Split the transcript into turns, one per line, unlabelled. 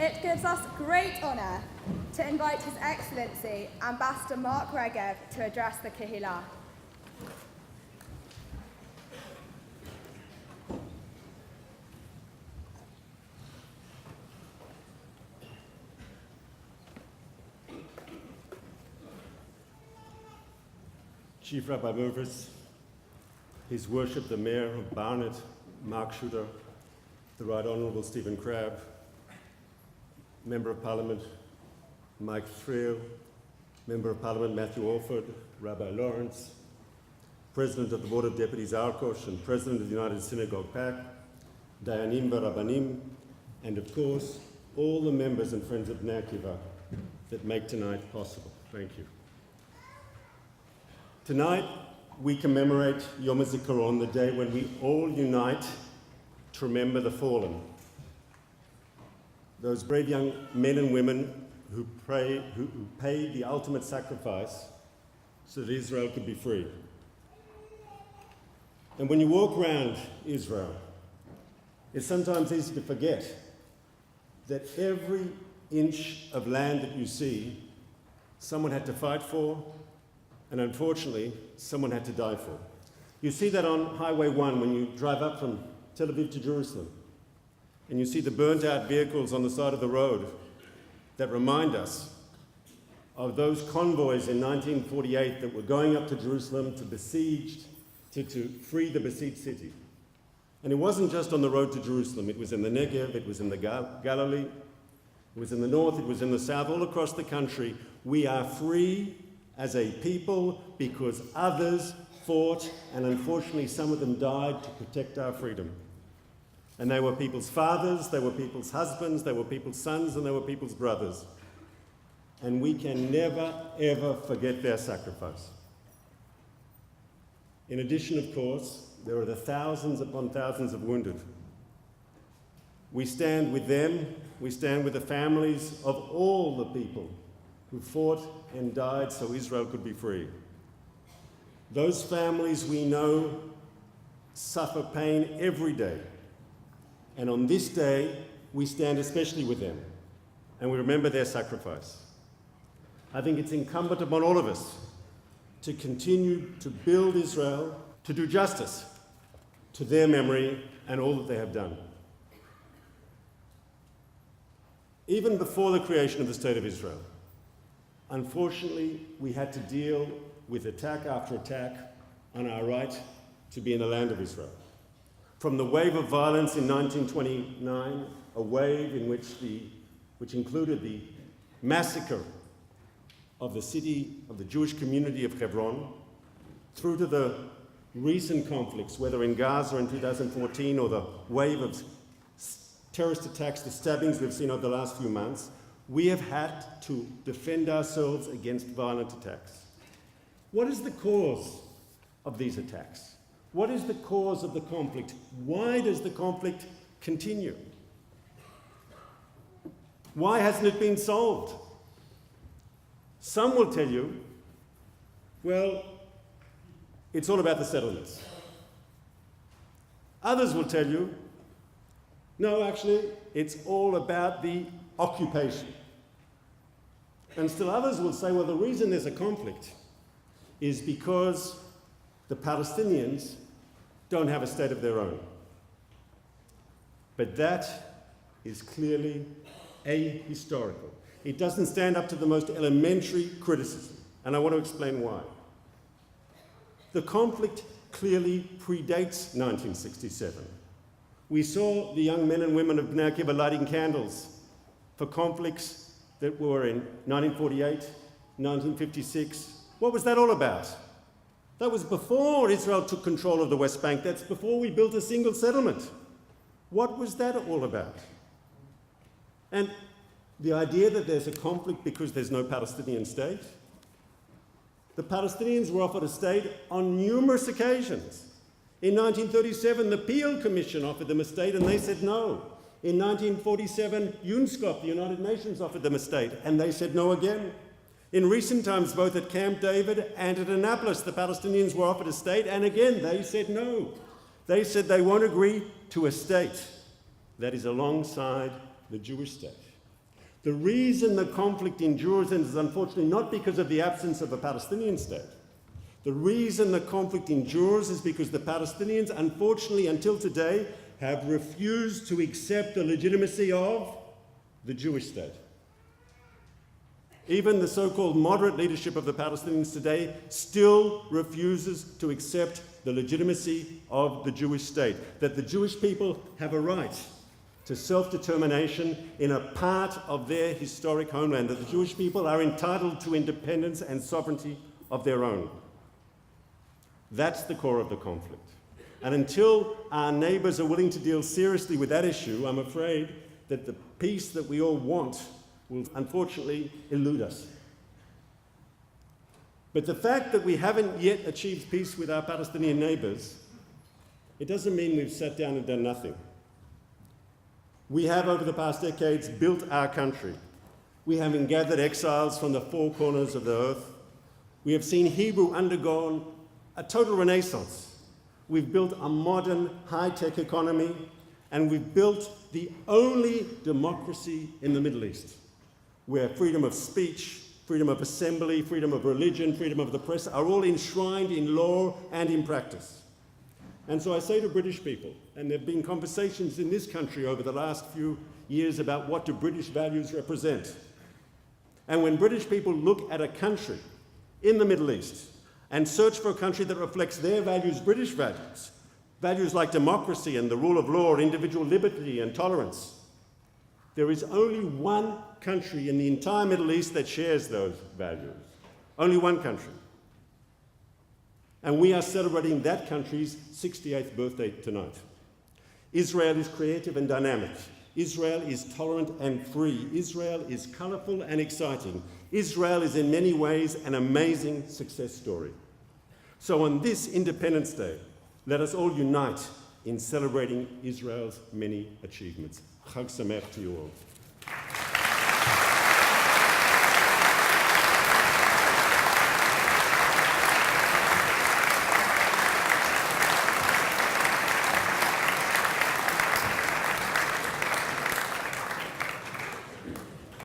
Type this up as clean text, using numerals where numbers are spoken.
It gives us great honour to invite His Excellency Ambassador Mark Regev to address the Kehillah.
Chief Rabbi Mervis, His Worship the Mayor of Barnet, Mark Schutter, the Right Honourable Stephen Crabb, Member of Parliament Mike Threel, Member of Parliament Matthew Orford, Rabbi Lawrence, President of the Board of Deputies Arkosh and President of the United Synagogue PAC, Dayanim V'Rabbanim, and of course, all the members and friends of Bnei Akiva that make tonight possible. Thank you. Tonight, we commemorate Yom HaZikaron, the day when we all unite to remember the fallen. Those brave young men and women who paid the ultimate sacrifice so that Israel could be free. And when you walk around Israel, it's sometimes easy to forget that every inch of land that you see, someone had to fight for, and unfortunately, someone had to die for. You see that on Highway 1 when you drive up from Tel Aviv to Jerusalem, and you see the burnt-out vehicles on the side of the road that remind us of those convoys in 1948 that were going up to Jerusalem to free the besieged city. And it wasn't just on the road to Jerusalem. It was in the Regev, it was in the Galilee, it was in the north, it was in the south, all across the country. We are free as a people because others fought, and unfortunately some of them died to protect our freedom. And they were people's fathers, they were people's husbands, they were people's sons, and they were people's brothers. And we can never, ever forget their sacrifice. In addition, of course, there are the thousands upon thousands of wounded. We stand with them, we stand with the families of all the people who fought and died so Israel could be free. Those families we know suffer pain every day. And on this day, we stand especially with them, and we remember their sacrifice. I think it's incumbent upon all of us to continue to build Israel, to do justice to their memory and all that they have done. Even before the creation of the State of Israel, unfortunately, we had to deal with attack after attack on our right to be in the land of Israel. From the wave of violence in 1929, a wave in which included the massacre of the city, of the Jewish community of Hebron, through to the recent conflicts, whether in Gaza in 2014 or the wave of terrorist attacks, the stabbings we've seen over the last few months, we have had to defend ourselves against violent attacks. What is the cause of these attacks? What is the cause of the conflict? Why does the conflict continue? Why hasn't it been solved? Some will tell you, well, it's all about the settlements. Others will tell you, no, actually, it's all about the occupation. And still others will say, well, the reason there's a conflict is because the Palestinians don't have a state of their own. But that is clearly ahistorical. It doesn't stand up to the most elementary criticism, and I want to explain why. The conflict clearly predates 1967. We saw the young men and women of Bnei Akiva lighting candles for conflicts that were in 1948, 1956. What was that all about? That was before Israel took control of the West Bank. That's before we built a single settlement. What was that all about? And the idea that there's a conflict because there's no Palestinian state? The Palestinians were offered a state on numerous occasions. In 1937, the Peel Commission offered them a state and they said no. In 1947, UNSCOP, the United Nations, offered them a state and they said no again. In recent times, both at Camp David and at Annapolis, the Palestinians were offered a state, and again, they said no. They said they won't agree to a state that is alongside the Jewish state. The reason the conflict endures is unfortunately not because of the absence of a Palestinian state. The reason the conflict endures is because the Palestinians, unfortunately, until today, have refused to accept the legitimacy of the Jewish state. Even the so-called moderate leadership of the Palestinians today still refuses to accept the legitimacy of the Jewish state, that the Jewish people have a right to self-determination in a part of their historic homeland, that the Jewish people are entitled to independence and sovereignty of their own. That's the core of the conflict. And until our neighbours are willing to deal seriously with that issue, I'm afraid that the peace that we all want will unfortunately elude us. But the fact that we haven't yet achieved peace with our Palestinian neighbours, it doesn't mean we've sat down and done nothing. We have, over the past decades, built our country. We have gathered exiles from the four corners of the earth. We have seen Hebrew undergone a total renaissance. We've built a modern, high-tech economy, and we've built the only democracy in the Middle East, where freedom of speech, freedom of assembly, freedom of religion, freedom of the press are all enshrined in law and in practice. And so I say to British people, and there have been conversations in this country over the last few years about what do British values represent. And when British people look at a country in the Middle East and search for a country that reflects their values, British values, values like democracy and the rule of law, individual liberty and tolerance, there is only one country in the entire Middle East that shares those values. Only one country. And we are celebrating that country's 68th birthday tonight. Israel is creative and dynamic. Israel is tolerant and free. Israel is colourful and exciting. Israel is in many ways an amazing success story. So on this Independence Day, let us all unite in celebrating Israel's many achievements. Chag Sameach to you all.